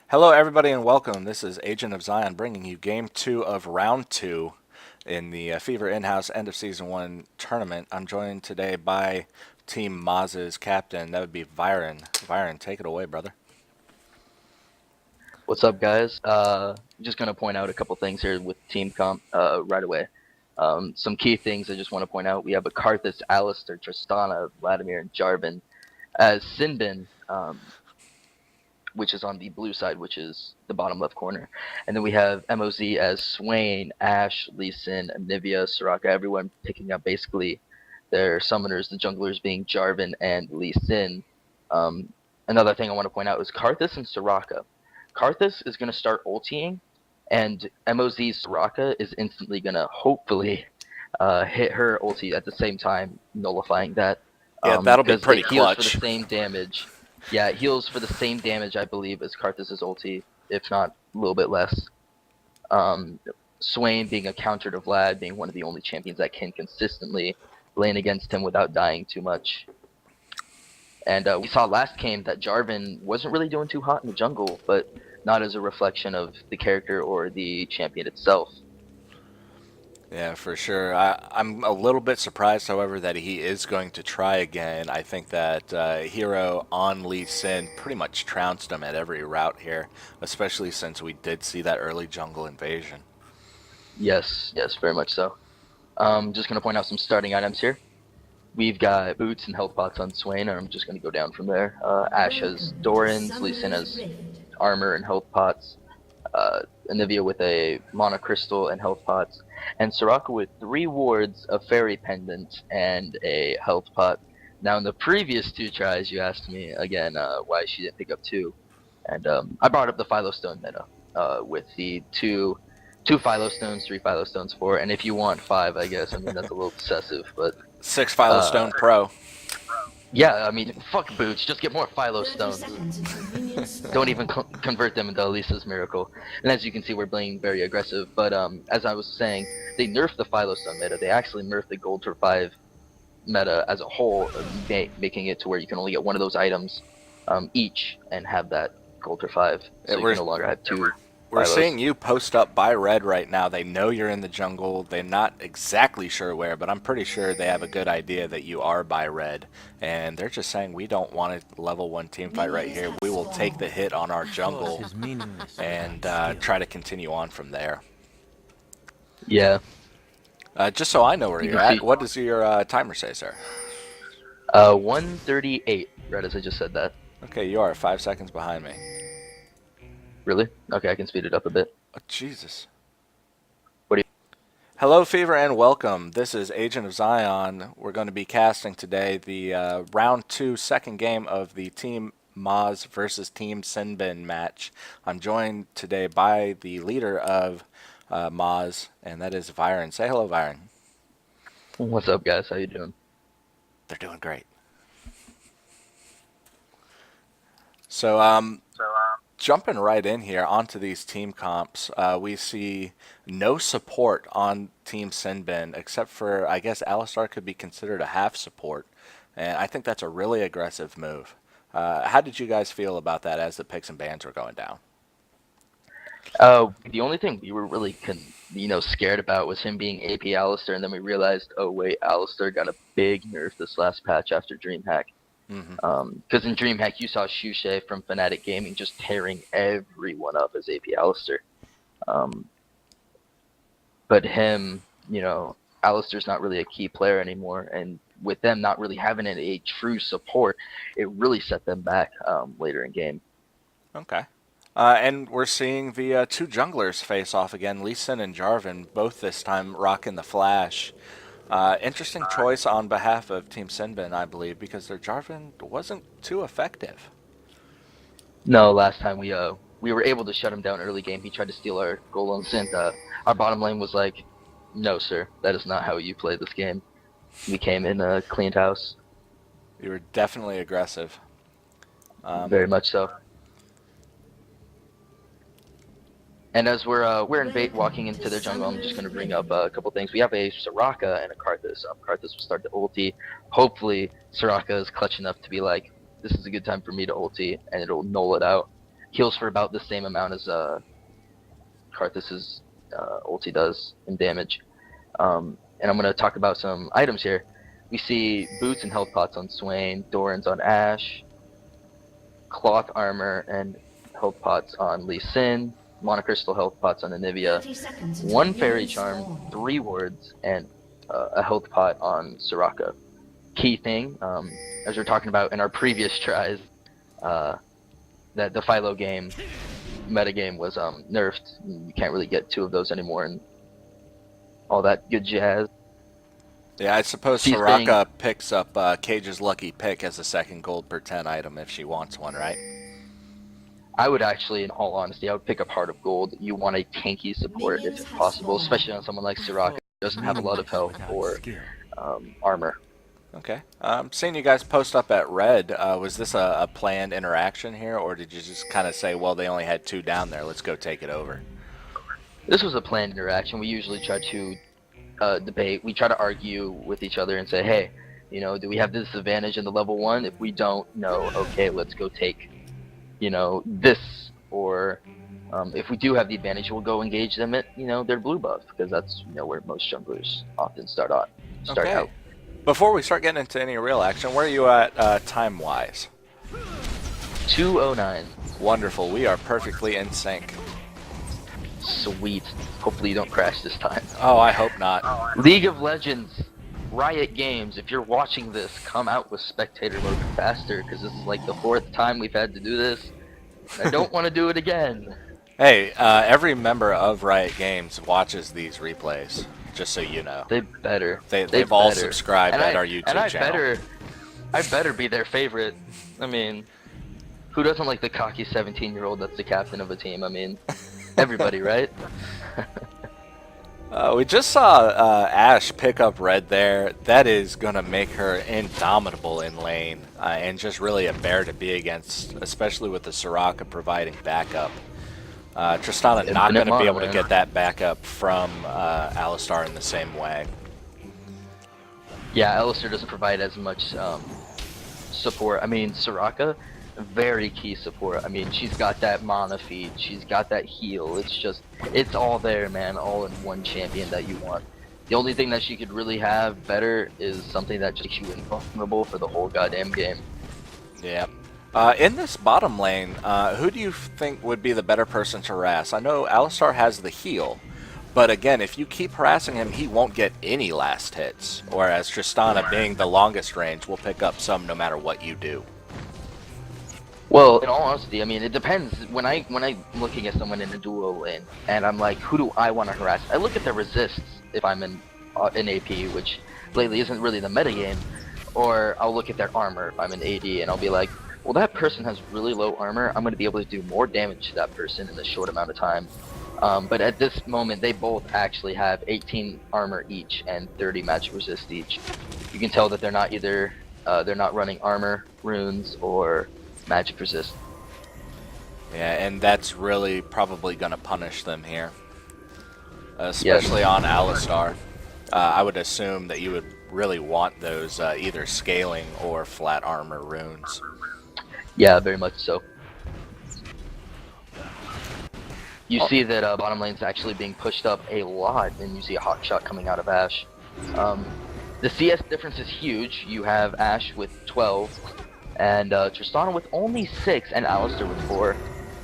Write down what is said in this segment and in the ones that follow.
Hello, everybody, and welcome. This is Agent of Zion bringing you Game 2 of Round 2 in the Fever In-House End of Season 1 tournament. I'm joined today by Team MOZ's captain. That would be Viren. Viren, take it away, brother. What's up, guys? Just gonna point out a couple things here with team comp right away. Some key things I just want to point out. We have a Karthus, Alistair, Tristana, Vladimir, and Jarvan as SYN BYN, which is on the blue side, which is the bottom left corner. And then we have MOZ as Swain, Ashe, Lee Sin, Anivia, Soraka, everyone picking up basically their summoners, the junglers being Jarvan and Lee Sin. Another thing I want to point out is Karthus and Soraka. Karthus is going to start ulting, and MOZ's Soraka is instantly going to hopefully hit her ulti at the same time, nullifying that. Yeah, that'll be Because pretty it heals for clutch. the same damage. Yeah, it heals for the same damage, I believe, as Karthus' ulti, if not a little bit less. Swain being a counter to Vlad, being one of the only champions that can consistently lane against him without dying too much. And we saw last game that Jarvan wasn't really doing too hot in the jungle, but not as a reflection of the character or the champion itself. Yeah, for sure. I'm a little bit surprised, however, that he is going to try again. I think that Hero on Lee Sin pretty much trounced him at every route here, especially since we did see that early jungle invasion. Yes, yes, very much so. Just going to point out some starting items here. We've got boots and health pots on Swain, and I'm just going to go down from there. Ashe has Doran's, Lee Sin has armor and health pots, Anivia with a mana crystal and health pots, and Soraka with 3 wards, a fairy pendant, and a health pot. Now, in the previous 2 tries, you asked me again why she didn't pick up 2, and I brought up the Philo Stone meta with the two Philo Stones, 3 Philo Stones, 4, and if you want 5, I guess. I mean, that's a little excessive, but 6 Philo uh, Stone Pro. yeah, I mean, fuck boots, just get more Philo 30 Stones. seconds until minions Don't spawn. even convert them into Elisa's Miracle. And as you can see, we're playing very aggressive. But as I was saying, they nerfed the Philostone meta. They actually nerfed the Gold for 5 meta as a whole, making it to where you can only get one of those items each and have that Gold for 5. So Yeah, you can no longer have 2 we're Phylos. seeing you post up by red right now. They know you're in the jungle. They're not exactly sure where, but I'm pretty sure they have a good idea that you are by red. And they're just saying, we don't want a level 1 team fight right Minions here. have We will take the spawned. hit on our Force jungle is meaningless and without skill. try to continue on from there. Yeah, Just so I know where you you're can see at, what does your timer say, sir? 138, right as I just said that. Okay, you are 5 seconds behind me. Really? Okay, I can speed it up a bit. Oh, Jesus. What do Hello, Fever, and welcome. This is Agent of Zion. We're going to be casting today the round 2 second game of the Team MOZ versus Team SYN BYN match. I'm joined today by the leader of MOZ, and that is Viren. Say hello, Viren. What's up, guys? How you doing? They're doing great. So, jumping right in here onto these team comps, we see no support on Team SYN BYN except for, I guess, Alistar could be considered a half support, and I think that's a really aggressive move. How did you guys feel about that as the picks and bans were going down? The only thing we were really, scared about was him being AP Alistair, and then we realized, oh wait, Alistair got a big nerf this last patch after DreamHack. Hmm. Because in DreamHack, you saw Shushay from Fnatic Gaming just tearing everyone up as AP Alistair. Um, but him, Alistair's not really a key player anymore, and with them not really having a true support, it really set them back later in game. Okay. And we're seeing the 2 junglers face off again, Lee Sin and Jarvan, both this time rocking the flash. Interesting choice on behalf of Team SYN BYN, I believe, because their Jarvan wasn't too effective. No, last time we were able to shut him down early game. He tried to steal our goal on synth. Our bottom lane was like, no, sir, that is not how you play this game. We came in a cleaned house. You were definitely aggressive. Very much so. And as we're in bait walking into their jungle, I'm just going to bring up a couple things. We have a Soraka and a Karthus. Karthus will start the ulti. Hopefully, Soraka is clutch enough to be like, this is a good time for me to ulti, and it'll null it out. heals for about the same amount as Karthus's ulti does in damage. And I'm going to talk about some items here. We see boots and health pots on Swain, Doran's on Ashe, cloth armor and health pots on Lee Sin, monocrystal health pots on Anivia, 1 fairy charm, 3 wards, and a health pot on Soraka. Key thing, as we were talking about in our previous tries, that the Philo game metagame was nerfed. You can't really get 2 of those anymore and all that good jazz. Yeah, I suppose Soraka picks up Cage's lucky pick as a 2nd gold per 10 item if she wants one, right? I would actually, in all honesty, I would pick up Heart of Gold. You want a tanky support if possible, especially on someone like Soraka who doesn't have a lot of health or armor. Okay. Seeing you guys post up at red, was this a planned interaction here, or did you just kind of say, well, they only had 2 down there, let's go take it over? This was a planned interaction. We usually try to debate. We try to argue with each other and say, hey, you know, do we have this advantage in the level 1? If we don't, no, okay, let's go take, you know, this. Or if we do have the advantage, we'll go engage them at, you know, their blue buff, because that's, you know, where most junglers often start out. Before we start getting into any real action, where are you at time-wise? 2:09. Wonderful. We are perfectly in sync. Sweet. Hopefully you don't crash this time. Oh, I hope not. League of Legends, Riot Games, if you're watching this, come out with spectator mode faster, because this is like the 4th time we've had to do this. I don't want to do it again. Hey, every member of Riot Games watches these replays, just so you know. They better. They've all subscribed at our YouTube channel. I better be their favorite. I mean, who doesn't like the cocky 17-year-old that's the captain of a team? I mean, everybody, right? We just saw Ashe pick up red there. That is going to make her indomitable in lane, and just really a bear to be against, especially with the Soraka providing backup. Tristana not going to be able to get that backup from Alistar in the same way. Yeah, Alistar doesn't provide as much support. I mean, Soraka, very key support. I mean, she's got that mana feed, she's got that heal. It's all there, man, all in one champion that you want. The only thing that she could really have better is something that just makes you invulnerable for the whole goddamn game. Yeah. In this bottom lane, who do you think would be the better person to harass? I know Alistar has the heal, but again, if you keep harassing him, he won't get any last hits. Whereas Tristana, being the longest range, will pick up some no matter what you do. Well, in all honesty, I mean, it depends. When I'm looking at someone in a duo lane, and I'm like, who do I want to harass? I look at their resists if I'm in AP, which lately isn't really the metagame, or I'll look at their armor if I'm in AD, and I'll be like, well, that person has really low armor. I'm going to be able to do more damage to that person in a short amount of time. But at this moment, they both actually have 18 armor each and 30 magic resist each. You can tell that they're not either they're not running armor, runes, or magic resist. Yeah, and that's really probably going to punish them here, especially on Alistar. I would assume that you would really want those either scaling or flat armor runes. Yeah, very much so. You see that bottom lane's actually being pushed up a lot, and you see a hot shot coming out of Ashe. The CS difference is huge. You have Ashe with 12, and Tristana with only 6, and Alistar with 4.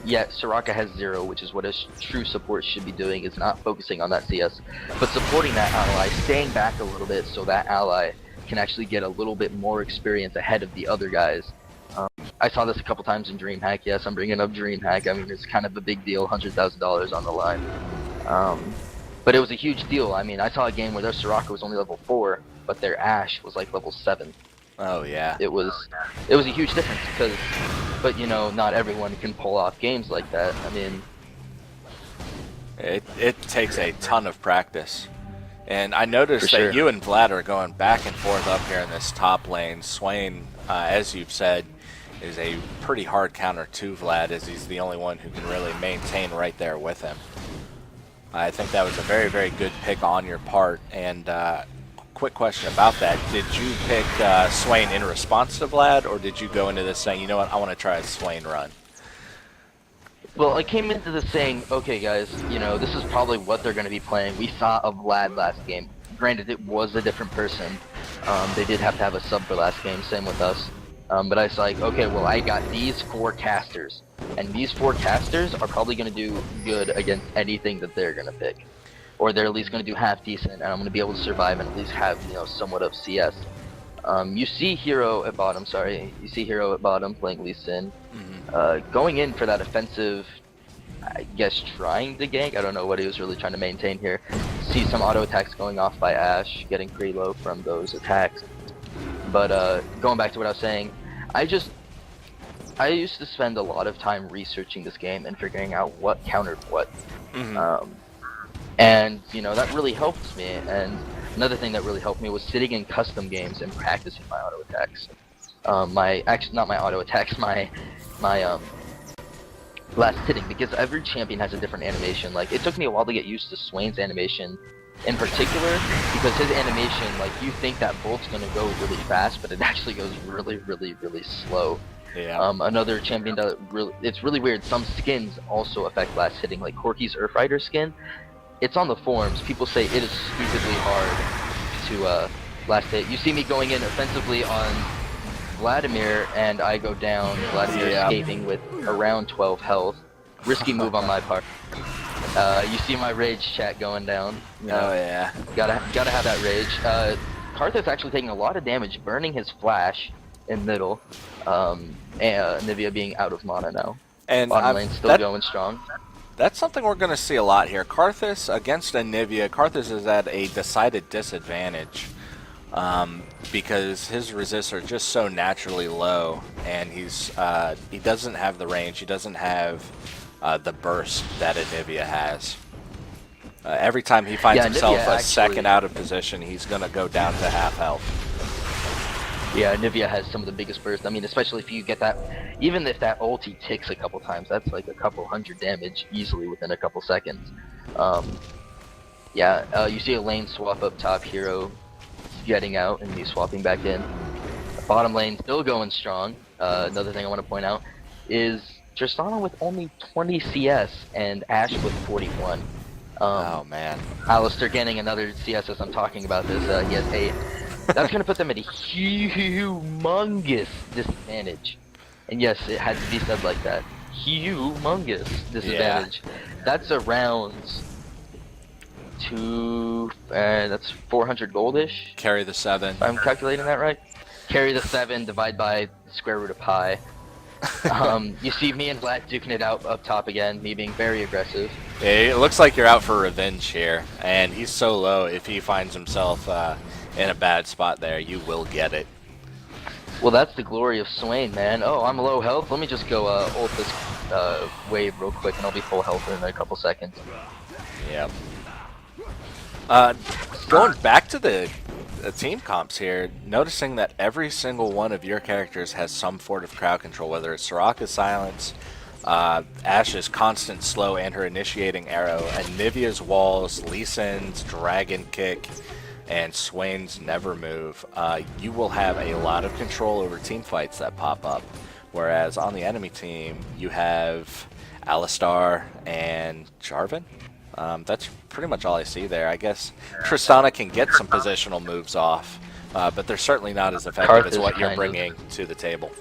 Yet Soraka has 0, which is what a true support should be doing, is not focusing on that CS, but supporting that ally, staying back a little bit so that ally can actually get a little bit more experience ahead of the other guys. I saw this a couple times in DreamHack. Yes, I'm bringing up DreamHack. I mean, it's kind of a big deal, $100,000 on the line. But it was a huge deal. I mean, I saw a game where their Soraka was only level 4, but their Ashe was like level 7. Oh yeah. It was a huge difference but you know, not everyone can pull off games like that. I mean, it takes a ton of practice. And I noticed that sure. you and Vlad are going back and forth up here in this top lane. Swain, as you've said, is a pretty hard counter to Vlad, as he's the only one who can really maintain right there with him. I think that was a very, very good pick on your part. And quick question about that. Did you pick Swain in response to Vlad, or did you go into this saying, you know what, I want to try a Swain run? Well, I came into this saying, okay, guys, you know, this is probably what they're going to be playing. We saw a Vlad last game. Granted, it was a different person. They did have to have a sub for last game, same with us. But I was like, okay, well, I got these 4 casters. And these 4 casters are probably going to do good against anything that they're going to pick. Or they're at least going to do half decent, and I'm going to be able to survive and at least have, you know, somewhat of CS. You see Hero at bottom, You see Hero at bottom playing Lee Sin. Going in for that offensive, I guess trying to gank. I don't know what he was really trying to maintain here. See some auto attacks going off by Ashe, getting pretty low from those attacks. But going back to what I was saying, I used to spend a lot of time researching this game and figuring out what countered what. And you know, that really helped me. And another thing that really helped me was sitting in custom games and practicing my auto attacks. Not my auto attacks, my last hitting, because every champion has a different animation. Like, it took me a while to get used to Swain's animation in particular, because his animation, like, you think that bolt's gonna go really fast, but it actually goes really, really, really slow. Yeah. Another champion that it's really weird. Some skins also affect last hitting, like Corki's Earth Rider skin. It's on the forums. People say it is stupidly hard to last hit. You see me going in offensively on Vladimir, and I go down. Vladimir escaping with around 12 health. Risky move on my part. You see my rage chat going down. You know, Oh yeah. Gotta have that rage. Karthus actually taking a lot of damage, burning his flash in middle. And Nivea being out of mana now. And Bottom lane still going strong. That's something we're going to see a lot here. Karthus against Anivia. Karthus is at a decided disadvantage because his resists are just so naturally low, and he doesn't have the range. He doesn't have the burst that Anivia has. Every time he finds himself a second out of position, he's going to go down to half health. Yeah, Nivea has some of the biggest bursts. I mean, especially if you get that, even if that ulti ticks a couple times, that's like a couple hundred damage easily within a couple seconds. You see a lane swap up top, Hero getting out and me swapping back in. Bottom lane still going strong. Another thing I want to point out is Tristana with only 20 CS and Ashe with 41. Oh man. Alistair getting another CS as I'm talking about this. He has 8. That's going to put them at a humongous disadvantage. And yes, it had to be said like that. Humongous disadvantage. Yeah. That's around that's 400 goldish. Carry the 7. If I'm calculating that right. Carry the 7, divide by square root of pi. You see me and Vlad duking it out up top again, me being very aggressive. Yeah, it looks like you're out for revenge here, and he's so low, if he finds himself in a bad spot there, you will get it. Well, that's the glory of Swain, man. Oh, I'm low health. Let me just go ult this wave real quick, and I'll be full health in a couple seconds. Yep. Going back to the team comps here, noticing that every single one of your characters has some sort of crowd control, whether it's Soraka's silence, Ashe's constant slow and her initiating arrow, and Nivea's walls, Lee Sin's dragon kick, and Swain's never move. You will have a lot of control over team fights that pop up, whereas on the enemy team you have Alistar and Jarvan. That's pretty much all I see there. I guess Tristana can get some positional moves off, but they're certainly not as effective as what you're bringing to the table.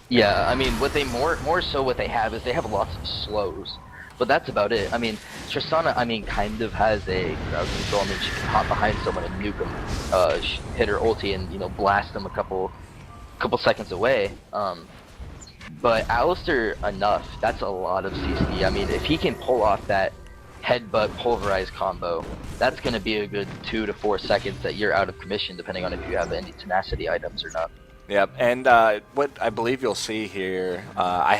Yeah, I mean, what they more so what they have is they have lots of slows, but that's about it. I mean, Tristana, kind of has a crowd control. I mean, she can hop behind someone and nuke them, hit her ulti and blast them a couple seconds away. But Alistair, enough. That's a lot of CC. I mean, if he can pull off that headbutt pulverize combo, that's going to be a good 2 to 4 seconds that you're out of commission, depending on if you have any tenacity items or not. Yep, and what I believe you'll see here, I